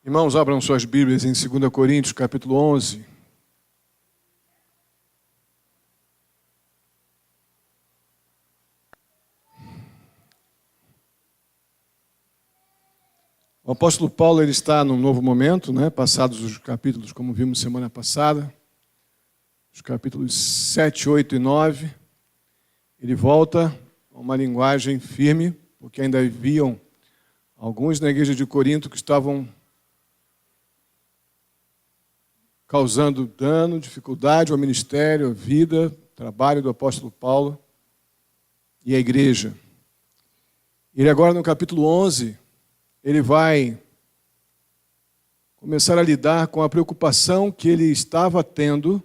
Irmãos, abram suas Bíblias em 2 Coríntios, capítulo 11. O apóstolo Paulo ele está num novo momento, passados os capítulos, como vimos semana passada, os capítulos 7, 8 e 9. Ele volta a uma linguagem firme, porque ainda haviam alguns na igreja de Corinto que estavam causando dano, dificuldade ao ministério, à vida, trabalho do apóstolo Paulo e à igreja. Ele agora no capítulo 11, ele vai começar a lidar com a preocupação que ele estava tendo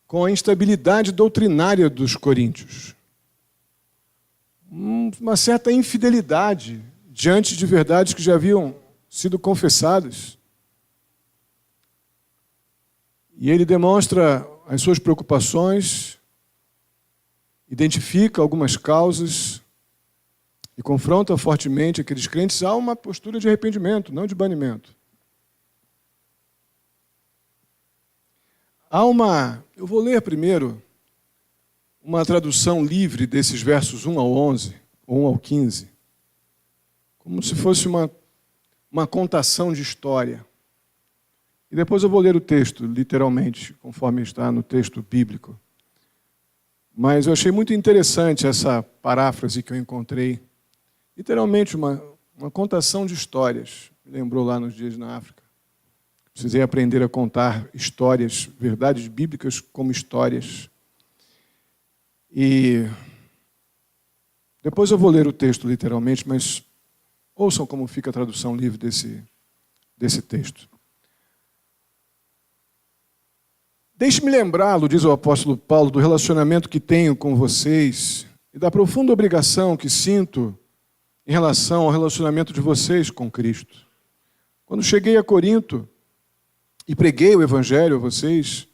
com a instabilidade doutrinária dos coríntios. Uma certa infidelidade diante de verdades que já haviam sido confessadas. E ele demonstra as suas preocupações, identifica algumas causas e confronta fortemente aqueles crentes a uma postura de arrependimento, não de banimento. Eu vou ler primeiro uma tradução livre desses versos 1 ao 11, ou 1 ao 15, como se fosse uma contação de história. E depois eu vou ler o texto, literalmente, conforme está no texto bíblico. Mas eu achei muito interessante essa paráfrase que eu encontrei. Literalmente, uma contação de histórias. Me lembrou lá nos dias na África. Precisei aprender a contar histórias, verdades bíblicas como histórias. E depois eu vou ler o texto literalmente, mas ouçam como fica a tradução livre desse texto. Deixe-me lembrá-lo, diz o apóstolo Paulo, do relacionamento que tenho com vocês e da profunda obrigação que sinto em relação ao relacionamento de vocês com Cristo. Quando cheguei a Corinto e preguei o Evangelho a vocês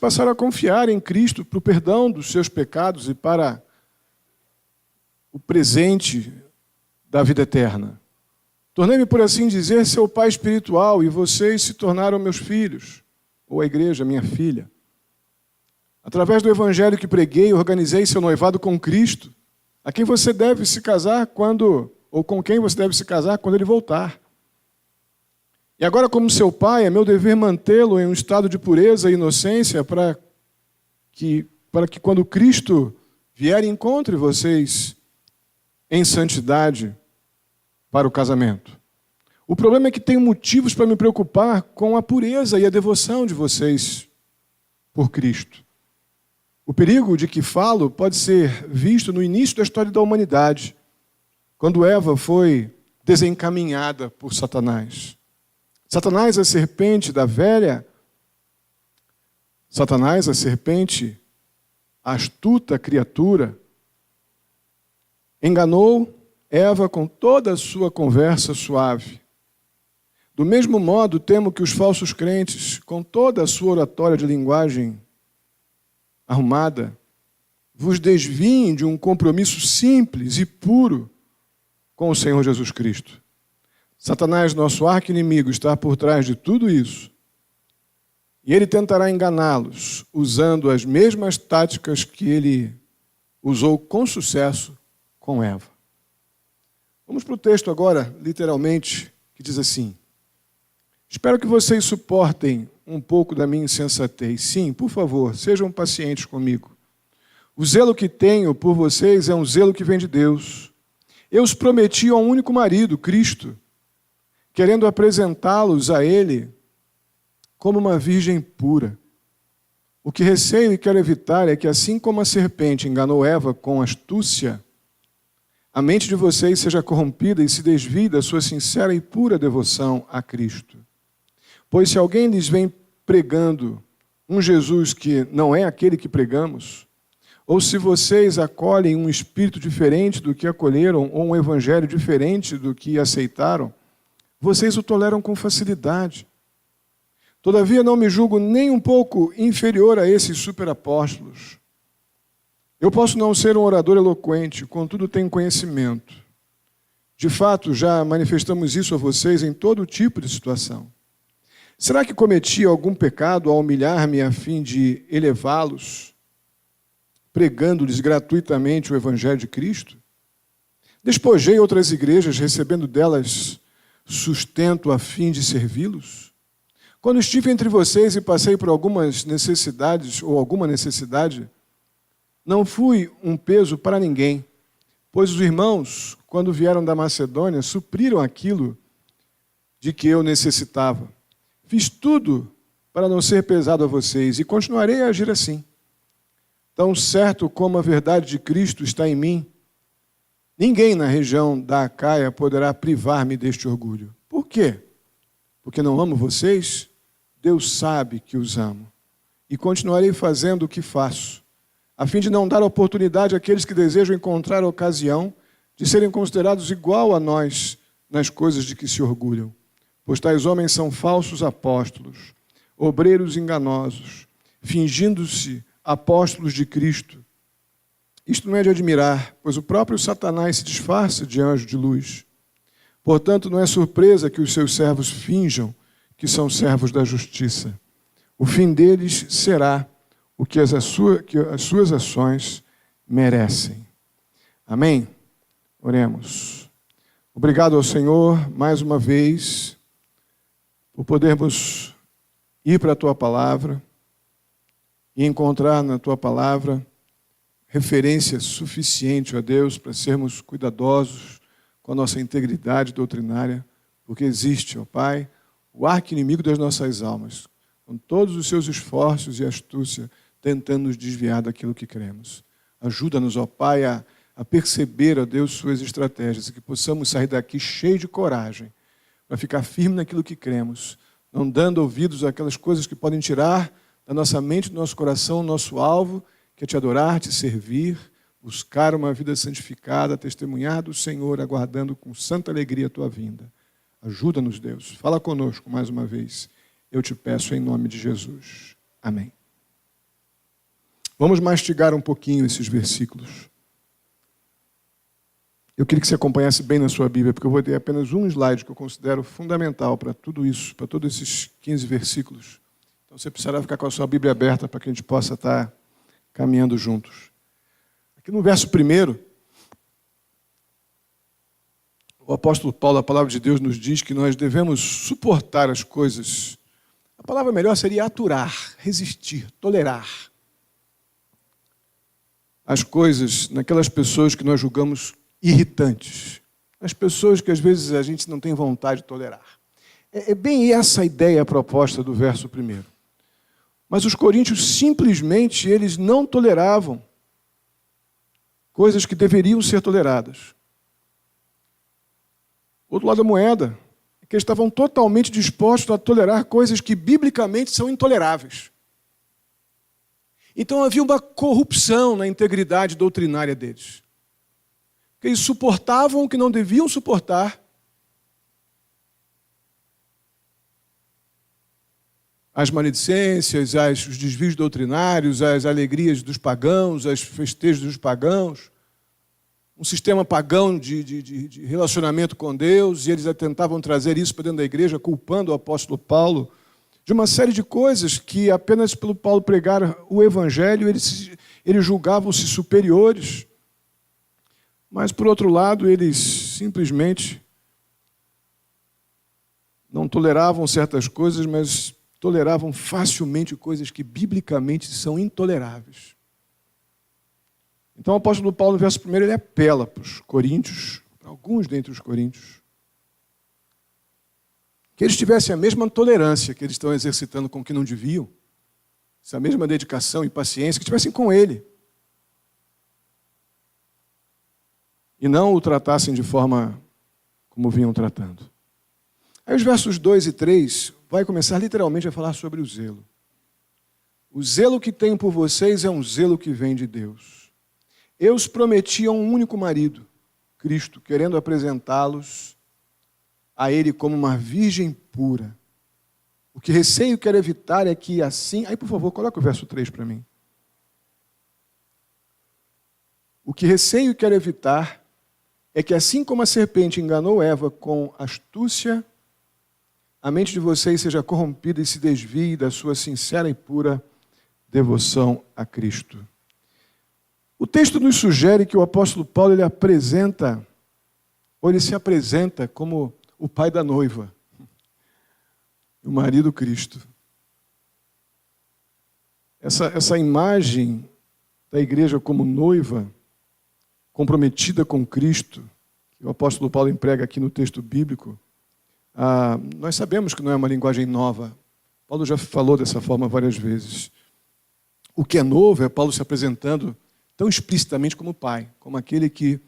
passaram a confiar em Cristo para o perdão dos seus pecados e para o presente da vida eterna. Tornei-me, por assim dizer, seu pai espiritual e vocês se tornaram meus filhos. Ou a igreja, minha filha. Através do evangelho que preguei, organizei seu noivado com Cristo, a quem você deve se casar ou com quem você deve se casar quando ele voltar. E agora, como seu pai, é meu dever mantê-lo em um estado de pureza e inocência para que quando Cristo vier, encontre vocês em santidade para o casamento. O problema é que tenho motivos para me preocupar com a pureza e a devoção de vocês por Cristo. O perigo de que falo pode ser visto no início da história da humanidade, quando Eva foi desencaminhada por Satanás. Satanás, a serpente da velha, Satanás, a serpente, a astuta criatura, enganou Eva com toda a sua conversa suave. Do mesmo modo, temo que os falsos crentes, com toda a sua oratória de linguagem arrumada, vos desviem de um compromisso simples e puro com o Senhor Jesus Cristo. Satanás, nosso arqui-inimigo, está por trás de tudo isso. E ele tentará enganá-los, usando as mesmas táticas que ele usou com sucesso com Eva. Vamos para o texto agora, literalmente, que diz assim: espero que vocês suportem um pouco da minha insensatez. Sim, por favor, sejam pacientes comigo. O zelo que tenho por vocês é um zelo que vem de Deus. Eu os prometi a um único marido, Cristo, querendo apresentá-los a Ele como uma virgem pura. O que receio e quero evitar é que, assim como a serpente enganou Eva com astúcia, a mente de vocês seja corrompida e se desvie da sua sincera e pura devoção a Cristo. Pois se alguém lhes vem pregando um Jesus que não é aquele que pregamos, ou se vocês acolhem um espírito diferente do que acolheram, ou um evangelho diferente do que aceitaram, vocês o toleram com facilidade. Todavia não me julgo nem um pouco inferior a esses superapóstolos. Eu posso não ser um orador eloquente, contudo tenho conhecimento. De fato, já manifestamos isso a vocês em todo tipo de situação. Será que cometi algum pecado ao humilhar-me a fim de elevá-los, pregando-lhes gratuitamente o Evangelho de Cristo? Despojei outras igrejas, recebendo delas sustento a fim de servi-los? Quando estive entre vocês e passei por algumas necessidades, ou alguma necessidade, não fui um peso para ninguém, pois os irmãos, quando vieram da Macedônia, supriram aquilo de que eu necessitava. Fiz tudo para não ser pesado a vocês e continuarei a agir assim. Tão certo como a verdade de Cristo está em mim, ninguém na região da Acaia poderá privar-me deste orgulho. Por quê? Porque não amo vocês? Deus sabe que os amo. E continuarei fazendo o que faço, a fim de não dar oportunidade àqueles que desejam encontrar a ocasião de serem considerados igual a nós nas coisas de que se orgulham. Pois tais homens são falsos apóstolos, obreiros enganosos, fingindo-se apóstolos de Cristo. Isto não é de admirar, pois o próprio Satanás se disfarça de anjo de luz. Portanto, não é surpresa que os seus servos finjam que são servos da justiça. O fim deles será o que as suas ações merecem. Amém? Oremos. Obrigado ao Senhor, mais uma vez, por podermos ir para a Tua Palavra e encontrar na Tua Palavra referência suficiente a Deus para sermos cuidadosos com a nossa integridade doutrinária, porque existe, ó Pai, o arqui-inimigo das nossas almas, com todos os seus esforços e astúcia, tentando nos desviar daquilo que cremos. Ajuda-nos, ó Pai, a perceber, ó Deus, suas estratégias, e que possamos sair daqui cheios de coragem, para ficar firme naquilo que cremos, não dando ouvidos àquelas coisas que podem tirar da nossa mente, do nosso coração, o nosso alvo, que é te adorar, te servir, buscar uma vida santificada, testemunhar do Senhor, aguardando com santa alegria a tua vinda. Ajuda-nos, Deus. Fala conosco mais uma vez. Eu te peço em nome de Jesus. Amém. Vamos mastigar um pouquinho esses versículos. Eu queria que você acompanhasse bem na sua Bíblia, porque eu vou ter apenas um slide que eu considero fundamental para tudo isso, para todos esses 15 versículos. Então você precisará ficar com a sua Bíblia aberta para que a gente possa estar caminhando juntos. Aqui no verso 1, o apóstolo Paulo, a palavra de Deus, nos diz que nós devemos suportar as coisas. A palavra melhor seria aturar, resistir, tolerar as coisas naquelas pessoas que nós julgamos irritantes, as pessoas que às vezes a gente não tem vontade de tolerar. É bem essa a ideia proposta do verso 1. Mas os coríntios simplesmente eles não toleravam coisas que deveriam ser toleradas. Outro lado da moeda é que eles estavam totalmente dispostos a tolerar coisas que biblicamente são intoleráveis. Então havia uma corrupção na integridade doutrinária deles. Porque eles suportavam o que não deviam suportar. As maledicências, os desvios doutrinários, as alegrias dos pagãos, os festejos dos pagãos, um sistema pagão de relacionamento com Deus, e eles tentavam trazer isso para dentro da igreja, culpando o apóstolo Paulo de uma série de coisas que apenas pelo Paulo pregar o Evangelho, eles julgavam-se superiores. Mas, por outro lado, eles simplesmente não toleravam certas coisas, mas toleravam facilmente coisas que biblicamente são intoleráveis. Então o apóstolo Paulo, no verso 1, ele apela para os coríntios, para alguns dentre os coríntios, que eles tivessem a mesma tolerância que eles estão exercitando com o que não deviam, essa mesma dedicação e paciência que tivessem com ele. E não o tratassem de forma como vinham tratando. Aí os versos 2 e 3 vai começar literalmente a falar sobre o zelo. O zelo que tenho por vocês é um zelo que vem de Deus. Eu os prometi a um único marido, Cristo, querendo apresentá-los a Ele como uma virgem pura. O que receio quero evitar é que assim... Aí, por favor, coloca o verso 3 para mim. O que receio quero evitar é que assim como a serpente enganou Eva com astúcia, a mente de vocês seja corrompida e se desvie da sua sincera e pura devoção a Cristo. O texto nos sugere que o apóstolo Paulo ele se apresenta como o pai da noiva, o marido Cristo. Essa imagem da igreja como noiva, comprometida com Cristo, que o apóstolo Paulo emprega aqui no texto bíblico, nós sabemos que não é uma linguagem nova. Paulo já falou dessa forma várias vezes. O que é novo é Paulo se apresentando tão explicitamente como pai, como aquele que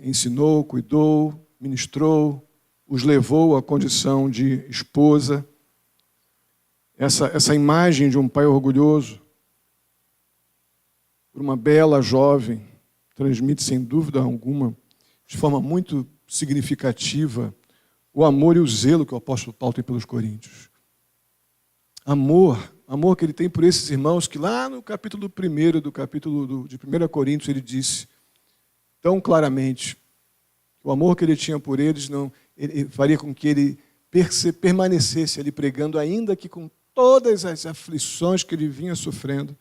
ensinou, cuidou, ministrou, os levou à condição de esposa. Essa imagem de um pai orgulhoso por uma bela jovem transmite, sem dúvida alguma, de forma muito significativa, o amor e o zelo que o apóstolo Paulo tem pelos coríntios. Amor que ele tem por esses irmãos, que lá no capítulo 1 do capítulo de 1 Coríntios ele disse tão claramente que o amor que ele tinha por eles ele faria com que ele permanecesse ali pregando, ainda que com todas as aflições que ele vinha sofrendo.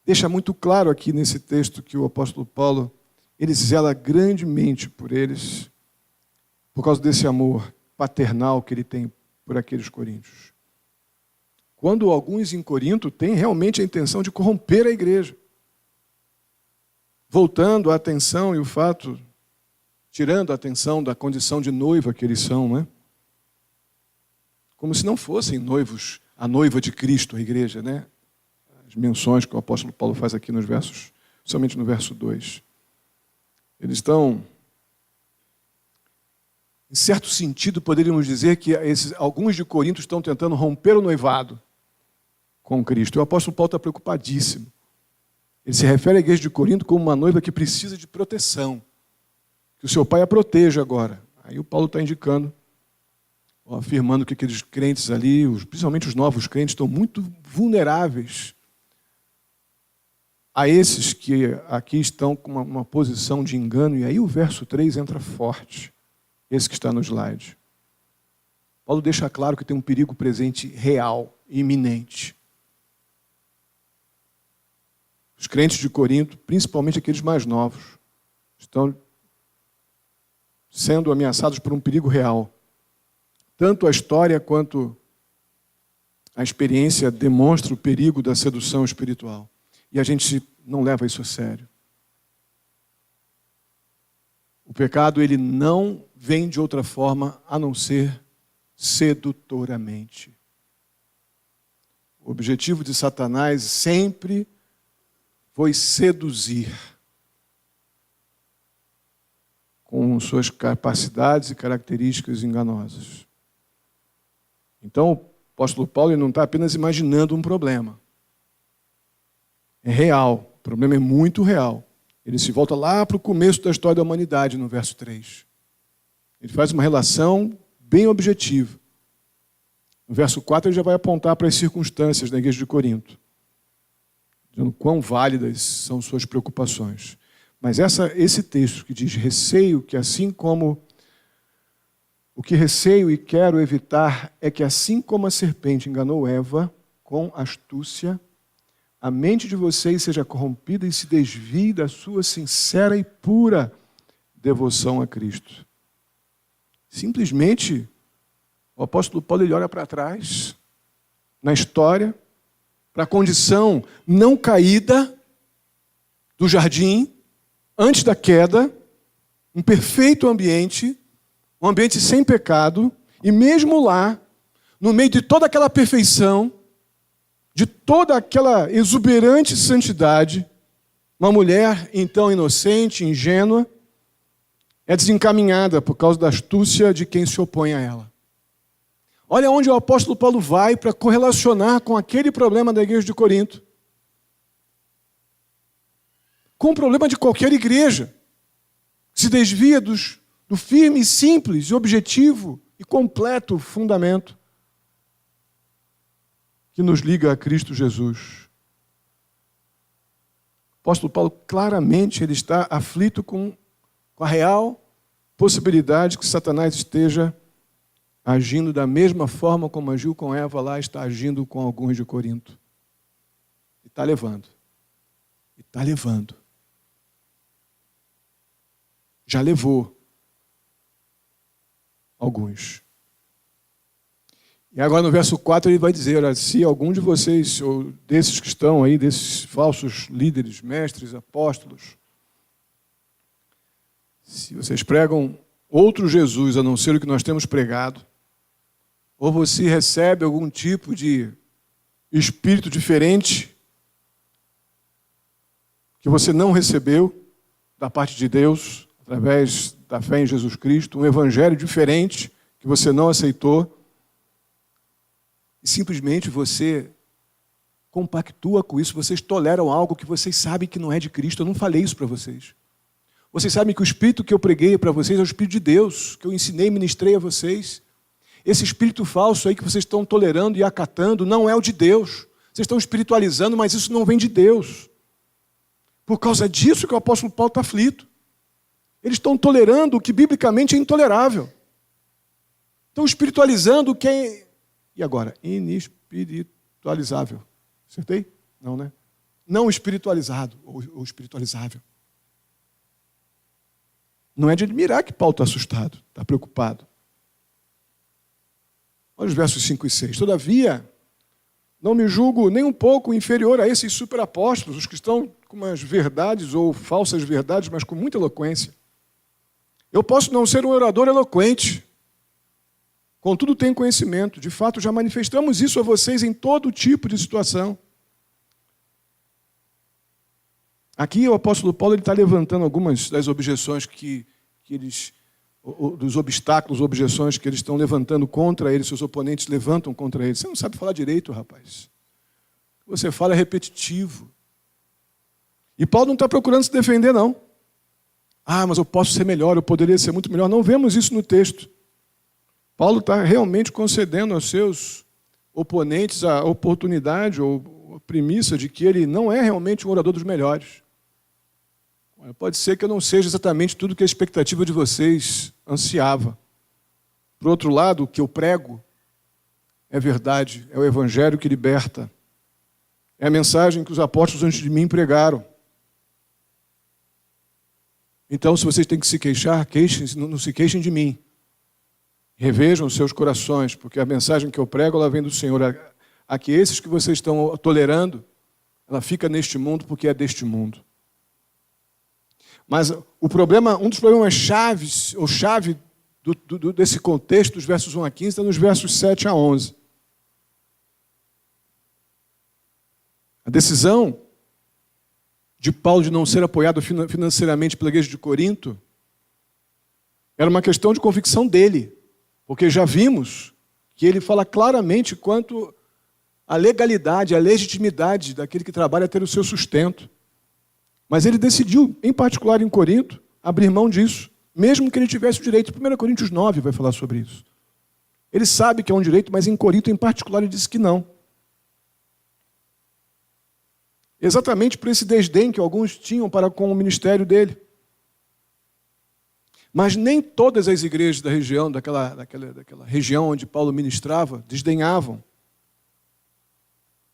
Deixa muito claro aqui nesse texto que o apóstolo Paulo, ele zela grandemente por eles, por causa desse amor paternal que ele tem por aqueles coríntios. Quando alguns em Corinto têm realmente a intenção de corromper a igreja, voltando a atenção e o fato, tirando a atenção da condição de noiva que eles são, né? Como se não fossem noivos, a noiva de Cristo, a igreja, né? As menções que o apóstolo Paulo faz aqui nos versos, somente no verso 2. Eles estão, em certo sentido, poderíamos dizer que alguns de Corinto estão tentando romper o noivado com Cristo. E o apóstolo Paulo está preocupadíssimo. Ele se refere à igreja de Corinto como uma noiva que precisa de proteção, que o seu pai a proteja agora. Aí o Paulo está indicando, afirmando que aqueles crentes ali, principalmente os novos crentes, estão muito vulneráveis a esses que aqui estão com uma posição de engano. E aí o verso 3 entra forte, esse que está no slide. Paulo deixa claro que tem um perigo presente real, iminente. Os crentes de Corinto, principalmente aqueles mais novos, estão sendo ameaçados por um perigo real. Tanto a história quanto a experiência demonstra o perigo da sedução espiritual. E a gente não leva isso a sério. O pecado, ele não vem de outra forma a não ser sedutoramente. O objetivo de Satanás sempre foi seduzir com suas capacidades e características enganosas. Então, o apóstolo Paulo não está apenas imaginando um problema. É real, o problema é muito real. Ele se volta lá para o começo da história da humanidade, no verso 3. Ele faz uma relação bem objetiva. No verso 4, ele já vai apontar para as circunstâncias da igreja de Corinto, dizendo quão válidas são suas preocupações. Mas esse texto que diz receio, que assim como o que receio e quero evitar é que assim como a serpente enganou Eva com astúcia, a mente de vocês seja corrompida e se desvie da sua sincera e pura devoção a Cristo. Simplesmente, o apóstolo Paulo ele olha para trás, na história, para a condição não caída do jardim, antes da queda, um perfeito ambiente, um ambiente sem pecado, e mesmo lá, no meio de toda aquela perfeição, de toda aquela exuberante santidade, uma mulher então inocente, ingênua, é desencaminhada por causa da astúcia de quem se opõe a ela. Olha onde o apóstolo Paulo vai para correlacionar com aquele problema da igreja de Corinto. Com o problema de qualquer igreja, que se desvia do firme, simples e objetivo e completo fundamento que nos liga a Cristo Jesus. O apóstolo Paulo, claramente, ele está aflito com com a real possibilidade que Satanás esteja agindo da mesma forma como agiu com Eva lá, está agindo com alguns de Corinto. E está levando. E está levando. Já levou alguns. E agora no verso 4 ele vai dizer, olha, se algum de vocês, ou desses que estão aí, desses falsos líderes, mestres, apóstolos, se vocês pregam outro Jesus a não ser o que nós temos pregado, ou você recebe algum tipo de espírito diferente que você não recebeu da parte de Deus, através da fé em Jesus Cristo, um evangelho diferente que você não aceitou, e simplesmente você compactua com isso, vocês toleram algo que vocês sabem que não é de Cristo. Eu não falei isso para vocês. Vocês sabem que o Espírito que eu preguei para vocês é o Espírito de Deus, que eu ensinei e ministrei a vocês. Esse espírito falso aí que vocês estão tolerando e acatando não é o de Deus. Vocês estão espiritualizando, mas isso não vem de Deus. Por causa disso que o apóstolo Paulo está aflito. Eles estão tolerando o que biblicamente é intolerável. Estão espiritualizando o que é... E agora? Inespiritualizável. Acertei? Não, né? Não espiritualizado ou espiritualizável. Não é de admirar que Paulo está assustado, está preocupado. Olha os versos 5 e 6. Todavia, não me julgo nem um pouco inferior a esses superapóstolos, os que estão com umas verdades ou falsas verdades, mas com muita eloquência. Eu posso não ser um orador eloquente, contudo tenho conhecimento. De fato, já manifestamos isso a vocês em todo tipo de situação. Aqui o apóstolo Paulo está levantando algumas das objeções que eles, dos obstáculos, objeções que eles estão levantando contra ele, seus oponentes levantam contra ele. Você não sabe falar direito, rapaz. O que você fala é repetitivo. E Paulo não está procurando se defender, não. Ah, mas eu posso ser melhor, eu poderia ser muito melhor. Não vemos isso no texto. Paulo está realmente concedendo aos seus oponentes a oportunidade ou a premissa de que ele não é realmente um orador dos melhores. Pode ser que eu não seja exatamente tudo que a expectativa de vocês ansiava. Por outro lado, o que eu prego é verdade, é o evangelho que liberta. É a mensagem que os apóstolos antes de mim pregaram. Então, se vocês têm que se queixar, queixem-se, não se queixem de mim. Revejam os seus corações, porque a mensagem que eu prego, ela vem do Senhor. A que esses que vocês estão tolerando, ela fica neste mundo porque é deste mundo. Mas o problema, um dos problemas chaves, ou chave desse contexto, dos versos 1 a 15, está nos versos 7 a 11. A decisão de Paulo de não ser apoiado financeiramente pela igreja de Corinto era uma questão de convicção dele, porque já vimos que ele fala claramente quanto à legalidade, à legitimidade daquele que trabalha ter o seu sustento. Mas ele decidiu, em particular em Corinto, abrir mão disso, mesmo que ele tivesse o direito. 1 Coríntios 9 vai falar sobre isso. Ele sabe que é um direito, mas em Corinto, em particular, ele disse que não. Exatamente por esse desdém que alguns tinham para com o ministério dele. Mas nem todas as igrejas da região, daquela região onde Paulo ministrava, desdenhavam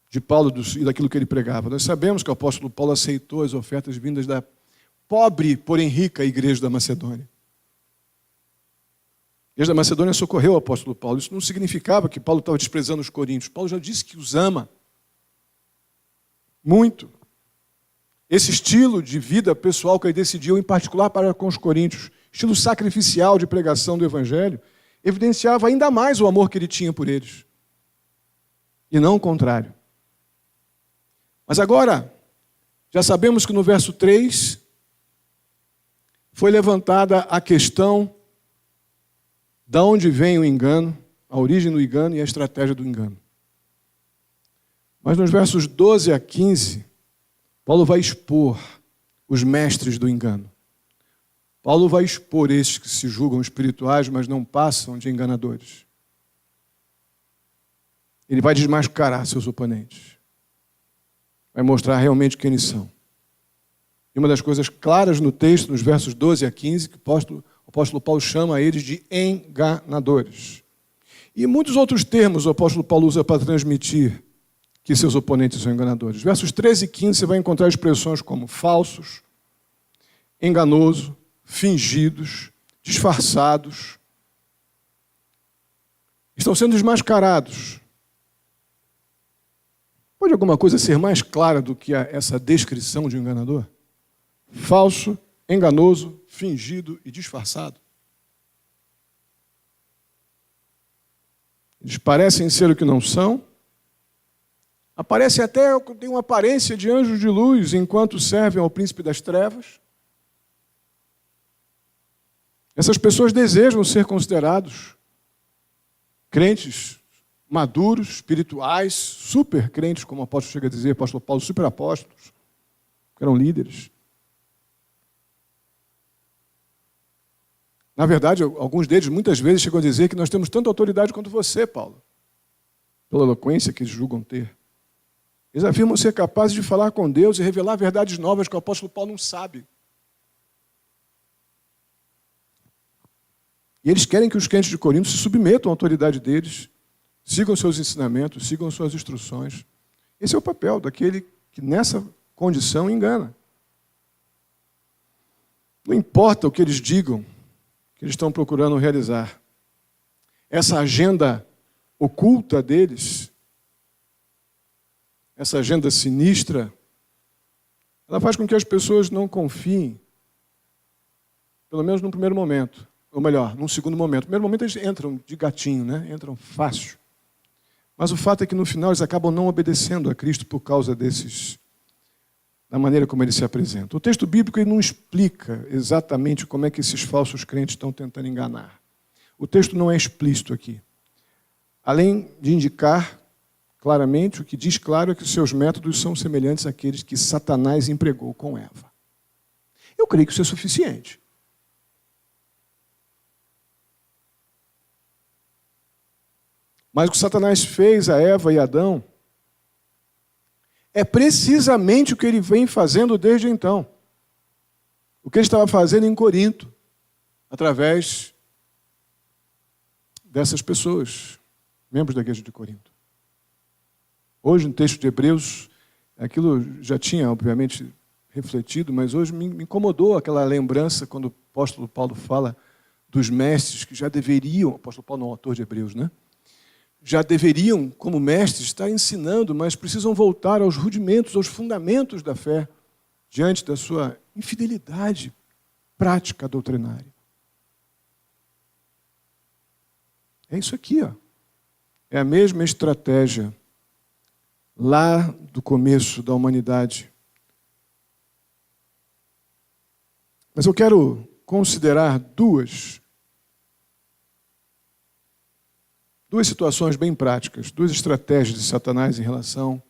de Paulo e daquilo que ele pregava. Nós sabemos que o apóstolo Paulo aceitou as ofertas vindas da pobre, porém rica igreja da Macedônia. A igreja da Macedônia socorreu o apóstolo Paulo. Isso não significava que Paulo estava desprezando os coríntios. Paulo já disse que os ama muito. Esse estilo de vida pessoal que ele decidiu, em particular para com os coríntios, estilo sacrificial de pregação do evangelho, evidenciava ainda mais o amor que ele tinha por eles. E não o contrário. Mas agora, já sabemos que no verso 3 foi levantada a questão de onde vem o engano, a origem do engano e a estratégia do engano. Mas nos versos 12 a 15, Paulo vai expor os mestres do engano. Paulo vai expor estes que se julgam espirituais, mas não passam de enganadores. Ele vai desmascarar seus oponentes. Vai mostrar realmente quem eles são. E uma das coisas claras no texto, nos versos 12 a 15, que o apóstolo Paulo chama eles de enganadores. E muitos outros termos o apóstolo Paulo usa para transmitir que seus oponentes são enganadores. Versos 13 e 15 você vai encontrar expressões como falsos, enganoso, fingidos, disfarçados. Estão sendo desmascarados. Pode alguma coisa ser mais clara do que essa descrição de um enganador? Falso, enganoso, fingido e disfarçado. Eles parecem ser o que não são. Aparecem até, têm uma aparência de anjos de luz enquanto servem ao príncipe das trevas. Essas pessoas desejam ser considerados crentes maduros, espirituais, super crentes, como o apóstolo chega a dizer, o apóstolo Paulo, super apóstolos, que eram líderes. Na verdade, alguns deles muitas vezes chegam a dizer que nós temos tanta autoridade quanto você, Paulo, pela eloquência que eles julgam ter. Eles afirmam ser capazes de falar com Deus e revelar verdades novas que o apóstolo Paulo não sabe. E eles querem que os crentes de Corinto se submetam à autoridade deles, sigam seus ensinamentos, sigam suas instruções. Esse é o papel daquele que nessa condição engana. Não importa o que eles digam, que eles estão procurando realizar. Essa agenda oculta deles, essa agenda sinistra, ela faz com que as pessoas não confiem, pelo menos no primeiro momento, ou melhor, num segundo momento. No primeiro momento eles entram de gatinho, né? Entram fácil. Mas o fato é que no final eles acabam não obedecendo a Cristo por causa da maneira como ele se apresenta. O texto bíblico ele não explica exatamente como é que esses falsos crentes estão tentando enganar. O texto não é explícito aqui. Além de indicar claramente, o que diz claro é que os seus métodos são semelhantes àqueles que Satanás empregou com Eva. Eu creio que isso é suficiente. Mas o que Satanás fez a Eva e a Adão é precisamente o que ele vem fazendo desde então. O que ele estava fazendo em Corinto, através dessas pessoas, membros da igreja de Corinto. Hoje, no texto de Hebreus, aquilo já tinha, obviamente, refletido, mas hoje me incomodou aquela lembrança quando o apóstolo Paulo fala dos mestres que já deveriam, o apóstolo Paulo não é o autor de Hebreus, né? Já deveriam, como mestres, estar ensinando, mas precisam voltar aos rudimentos, aos fundamentos da fé, diante da sua infidelidade prática doutrinária. É isso aqui, ó. É a mesma estratégia lá do começo da humanidade. Mas eu quero considerar duas situações bem práticas, duas estratégias de Satanás em relação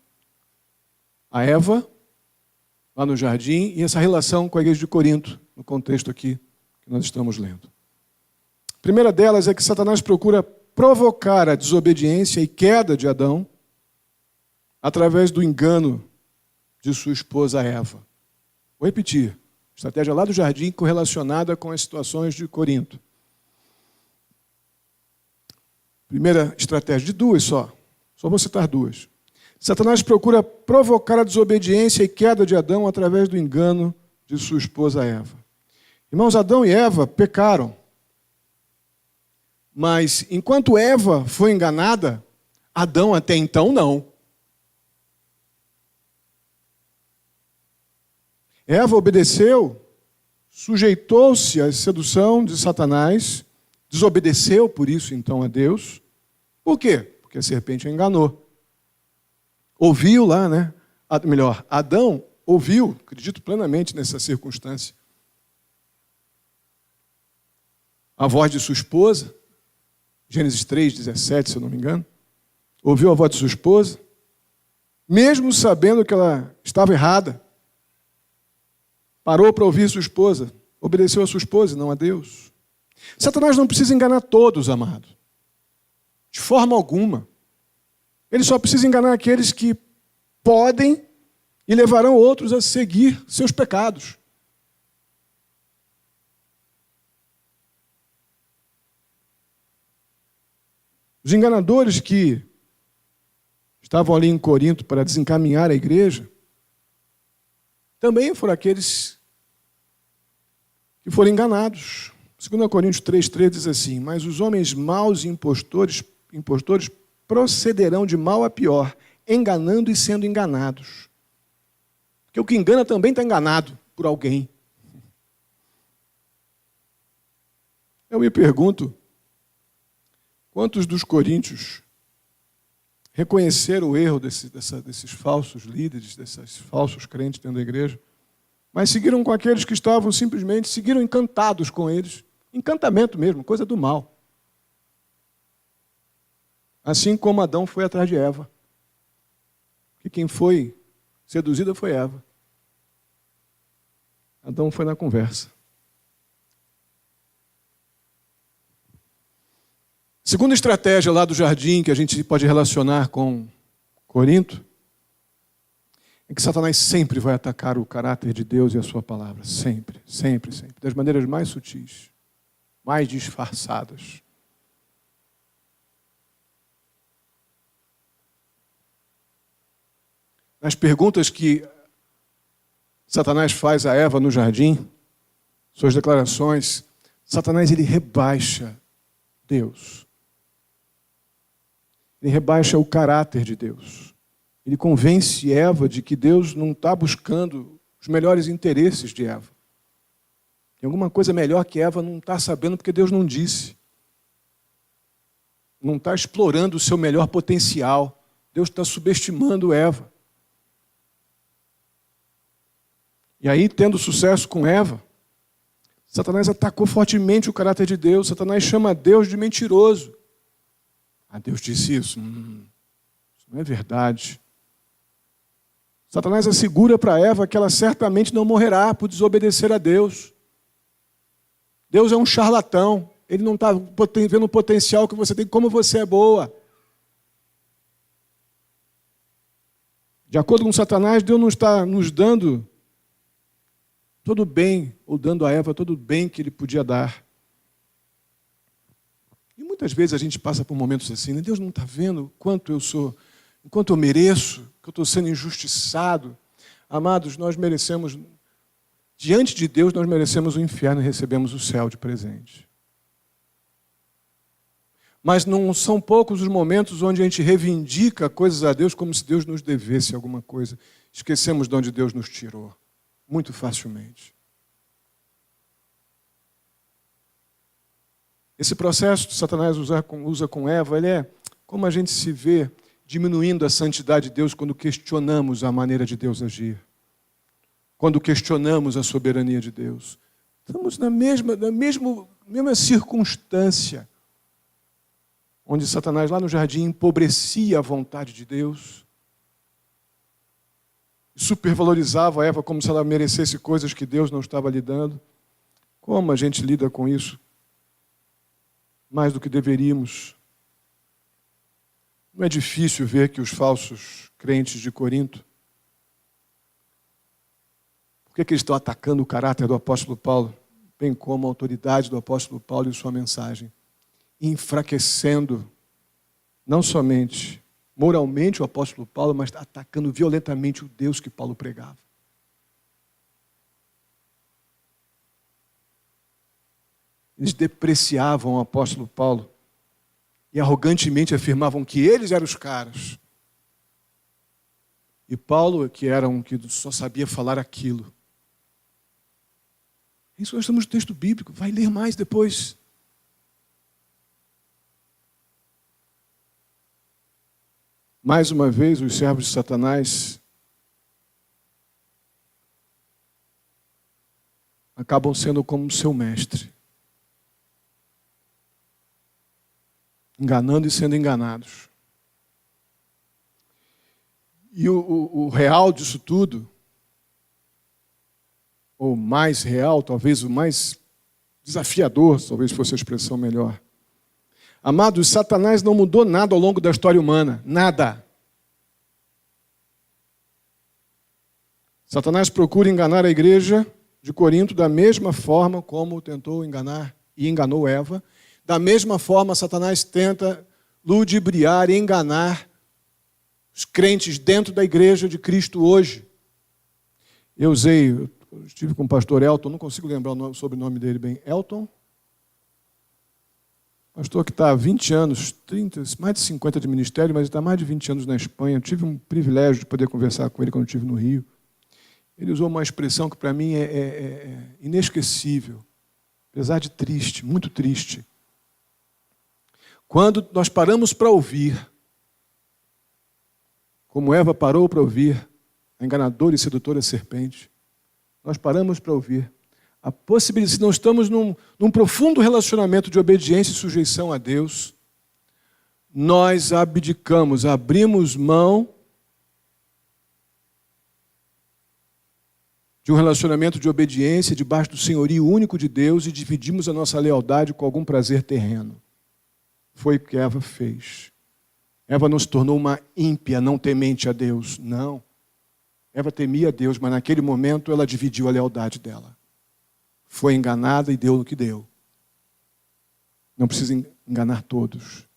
a Eva, lá no jardim, e essa relação com a igreja de Corinto, no contexto aqui que nós estamos lendo. A primeira delas é que Satanás procura provocar a desobediência e queda de Adão através do engano de sua esposa Eva. Vou repetir, estratégia lá do jardim correlacionada com as situações de Corinto. Primeira estratégia, de duas só vou citar duas. Satanás procura provocar a desobediência e queda de Adão através do engano de sua esposa Eva. Irmãos, Adão e Eva pecaram. Mas enquanto Eva foi enganada, Adão até então não. Eva obedeceu, sujeitou-se à sedução de Satanás, desobedeceu por isso então a Deus. Por quê? Porque a serpente a enganou. Ouviu lá, né? Melhor, Adão ouviu, acredito plenamente nessa circunstância, a voz de sua esposa, Gênesis 3:17, se eu não me engano. Ouviu a voz de sua esposa, mesmo sabendo que ela estava errada. Parou para ouvir sua esposa, obedeceu a sua esposa e não a Deus. Satanás não precisa enganar todos, amados. De forma alguma. Ele só precisa enganar aqueles que podem e levarão outros a seguir seus pecados. Os enganadores que estavam ali em Corinto para desencaminhar a igreja também foram aqueles que foram enganados. 2 Coríntios 3,3 diz assim: mas os homens maus e impostores procederão de mal a pior, enganando e sendo enganados. Porque o que engana também está enganado por alguém. Eu me pergunto, quantos dos coríntios reconheceram o erro desses falsos líderes, desses falsos crentes dentro da igreja, mas seguiram com aqueles que estavam simplesmente, seguiram encantados com eles, encantamento mesmo, coisa do mal. Assim como Adão foi atrás de Eva. Que quem foi seduzida foi Eva. Adão foi na conversa. Segunda estratégia lá do jardim que a gente pode relacionar com Corinto é que Satanás sempre vai atacar o caráter de Deus e a sua palavra. Sempre, sempre, sempre. Das maneiras mais sutis, mais disfarçadas. Nas perguntas que Satanás faz a Eva no jardim, suas declarações, Satanás ele rebaixa Deus. Ele rebaixa o caráter de Deus. Ele convence Eva de que Deus não está buscando os melhores interesses de Eva. Tem alguma coisa melhor que Eva não está sabendo porque Deus não disse. Não está explorando o seu melhor potencial. Deus está subestimando Eva. E aí, tendo sucesso com Eva, Satanás atacou fortemente o caráter de Deus. Satanás chama Deus de mentiroso. Ah, Deus disse isso? Isso não é verdade. Satanás assegura para Eva que ela certamente não morrerá por desobedecer a Deus. Deus é um charlatão. Ele não está vendo o potencial que você tem, como você é boa. De acordo com Satanás, Deus não está nos dando todo o bem, ou dando a Eva todo o bem que ele podia dar. E muitas vezes a gente passa por momentos assim, né? Deus não está vendo quanto eu sou, quanto eu mereço, que eu estou sendo injustiçado. Amados, nós merecemos, diante de Deus, nós merecemos o inferno e recebemos o céu de presente. Mas não são poucos os momentos onde a gente reivindica coisas a Deus como se Deus nos devesse alguma coisa. Esquecemos de onde Deus nos tirou. Muito facilmente. Esse processo que Satanás usa com Eva, ele é como a gente se vê diminuindo a santidade de Deus quando questionamos a maneira de Deus agir. Quando questionamos a soberania de Deus. Estamos na mesma circunstância onde Satanás lá no jardim empobrecia a vontade de Deus. Supervalorizava a Eva como se ela merecesse coisas que Deus não estava lhe dando. Como a gente lida com isso? Mais do que deveríamos. Não é difícil ver que os falsos crentes de Corinto, por que eles estão atacando o caráter do apóstolo Paulo, bem como a autoridade do apóstolo Paulo e sua mensagem, enfraquecendo não somente moralmente o apóstolo Paulo, mas atacando violentamente o Deus que Paulo pregava. Eles depreciavam o apóstolo Paulo e arrogantemente afirmavam que eles eram os caras. E Paulo, que era um que só sabia falar aquilo. Isso nós estamos no texto bíblico, vai ler mais depois. Mais uma vez, os servos de Satanás acabam sendo como seu mestre, enganando e sendo enganados. E o real disso tudo, ou mais real, talvez o mais desafiador, talvez fosse a expressão melhor. Amados, Satanás não mudou nada ao longo da história humana. Nada. Satanás procura enganar a igreja de Corinto da mesma forma como tentou enganar e enganou Eva. Da mesma forma, Satanás tenta ludibriar e enganar os crentes dentro da igreja de Cristo hoje. Eu estive com o pastor Elton, não consigo lembrar o sobrenome dele bem. Elton? Pastor que está há 20 anos, 30, mais de 50 de ministério, mas está há mais de 20 anos na Espanha. Eu tive um privilégio de poder conversar com ele quando eu estive no Rio. Ele usou uma expressão que para mim é inesquecível, apesar de triste, muito triste. Quando nós paramos para ouvir, como Eva parou para ouvir a enganadora e sedutora serpente, nós paramos para ouvir a possibilidade, se não estamos num profundo relacionamento de obediência e sujeição a Deus, nós abdicamos, abrimos mão de um relacionamento de obediência debaixo do senhorio único de Deus e dividimos a nossa lealdade com algum prazer terreno. Foi o que Eva fez. Eva não se tornou uma ímpia, não temente a Deus. Não. Eva temia a Deus, mas naquele momento ela dividiu a lealdade dela. Foi enganada e deu no que deu. Não precisa enganar todos.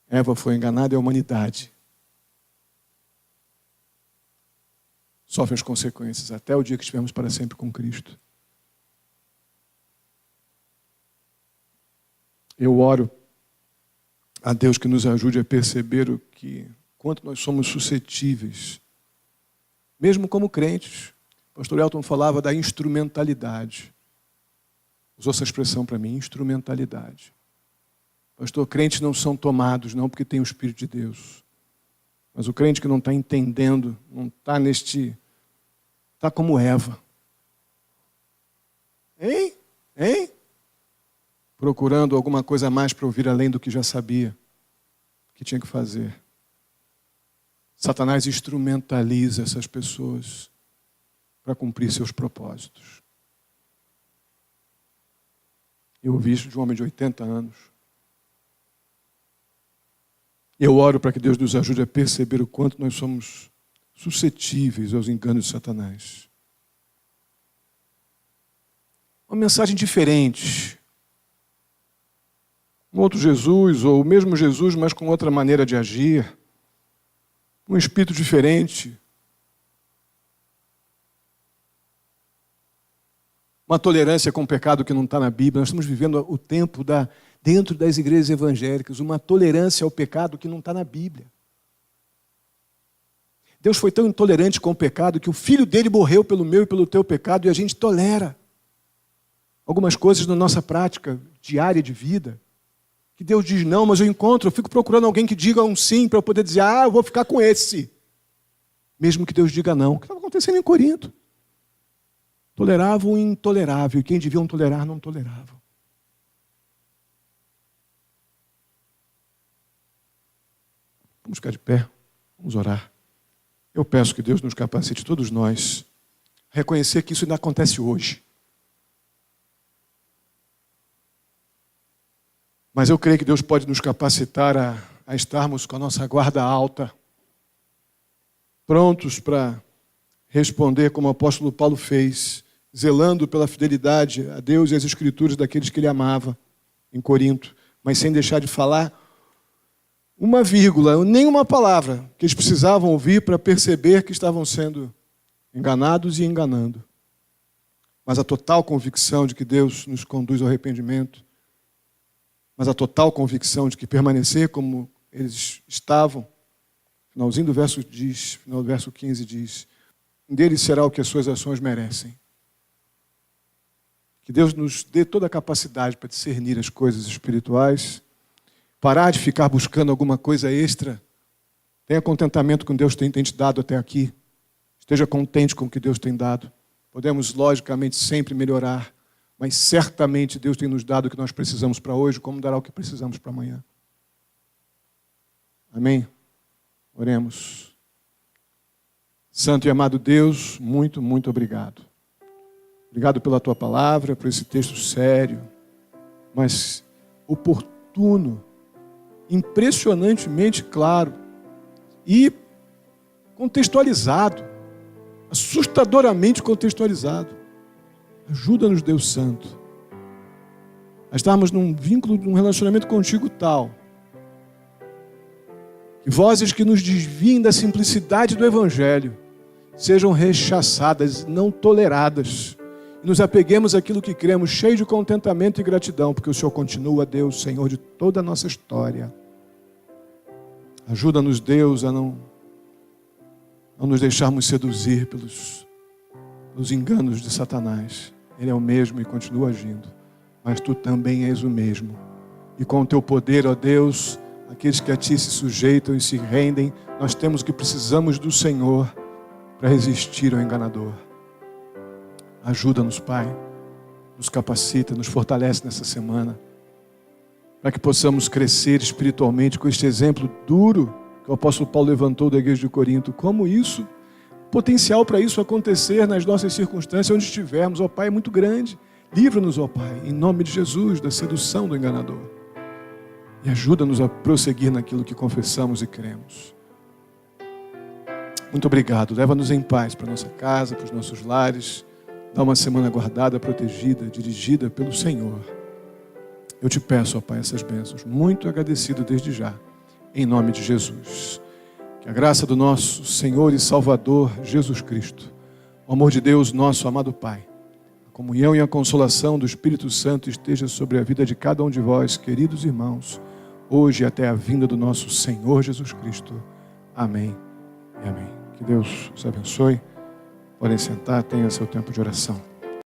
Eva foi enganada e a humanidade sofre as consequências até o dia que estivermos para sempre com Cristo. Eu oro a Deus que nos ajude a perceber quanto nós somos suscetíveis, mesmo como crentes. O pastor Elton falava da instrumentalidade. Usou essa expressão para mim, instrumentalidade. Pastor, crentes não são tomados, não porque tem o Espírito de Deus. Mas o crente que não está entendendo, não está está como Eva. Hein? Procurando alguma coisa a mais para ouvir além do que já sabia que tinha que fazer. Satanás instrumentaliza essas pessoas para cumprir seus propósitos. Eu ouvi isso de um homem de 80 anos. Eu oro para que Deus nos ajude a perceber o quanto nós somos suscetíveis aos enganos de Satanás. Uma mensagem diferente. Um outro Jesus, ou o mesmo Jesus, mas com outra maneira de agir. Um espírito diferente. Uma tolerância com o pecado que não está na Bíblia. Nós estamos vivendo o tempo dentro das igrejas evangélicas, uma tolerância ao pecado que não está na Bíblia. Deus foi tão intolerante com o pecado que o Filho dele morreu pelo meu e pelo teu pecado e a gente tolera algumas coisas na nossa prática diária de vida. Que Deus diz não, mas eu fico procurando alguém que diga um sim para eu poder dizer, eu vou ficar com esse. Mesmo que Deus diga não. O que estava acontecendo em Corinto? Toleravam o intolerável, e quem deviam tolerar não toleravam. Vamos ficar de pé, vamos orar. Eu peço que Deus nos capacite, todos nós, a reconhecer que isso ainda acontece hoje. Mas eu creio que Deus pode nos capacitar a estarmos com a nossa guarda alta, prontos para responder como o apóstolo Paulo fez, zelando pela fidelidade a Deus e às Escrituras daqueles que ele amava em Corinto, mas sem deixar de falar uma vírgula, nem uma palavra que eles precisavam ouvir para perceber que estavam sendo enganados e enganando. Mas a total convicção de que Deus nos conduz ao arrependimento, mas a total convicção de que permanecer como eles estavam, finalzinho do verso 15 diz, dele será o que as suas ações merecem. Que Deus nos dê toda a capacidade para discernir as coisas espirituais, parar de ficar buscando alguma coisa extra. Tenha contentamento com o que Deus tem te dado até aqui. Esteja contente com o que Deus tem dado. Podemos, logicamente, sempre melhorar, mas certamente Deus tem nos dado o que nós precisamos para hoje, como dará o que precisamos para amanhã. Amém? Oremos. Santo e amado Deus, muito, muito obrigado. Obrigado pela Tua palavra, por esse texto sério, mas oportuno, impressionantemente claro e contextualizado. assustadoramente contextualizado. Ajuda-nos, Deus Santo, a estarmos num vínculo, num relacionamento contigo tal, que vozes que nos desviem da simplicidade do Evangelho sejam rechaçadas, não toleradas, e nos apeguemos àquilo que cremos, cheio de contentamento e gratidão, porque o Senhor continua, Deus, Senhor de toda a nossa história. Ajuda-nos, Deus, a não nos deixarmos seduzir pelos enganos de Satanás. Ele é o mesmo e continua agindo, mas tu também és o mesmo. E com o teu poder, ó Deus, aqueles que a ti se sujeitam e se rendem, nós temos o que precisamos do Senhor para resistir ao enganador. Ajuda-nos, Pai, nos capacita, nos fortalece nessa semana, para que possamos crescer espiritualmente com este exemplo duro que o apóstolo Paulo levantou da igreja de Corinto. Como isso, potencial para isso acontecer nas nossas circunstâncias, onde estivermos, ó Pai, é muito grande. Livra-nos, ó Pai, em nome de Jesus, da sedução do enganador. E ajuda-nos a prosseguir naquilo que confessamos e cremos. Muito obrigado. Leva-nos em paz para nossa casa, para os nossos lares. Dá uma semana guardada, protegida, dirigida pelo Senhor. Eu te peço, ó Pai, essas bênçãos. Muito agradecido desde já. Em nome de Jesus. Que a graça do nosso Senhor e Salvador Jesus Cristo, o amor de Deus, nosso amado Pai, a comunhão e a consolação do Espírito Santo esteja sobre a vida de cada um de vós, queridos irmãos, hoje até a vinda do nosso Senhor Jesus Cristo. Amém e amém. Que Deus os abençoe. Podem sentar, tenha seu tempo de oração.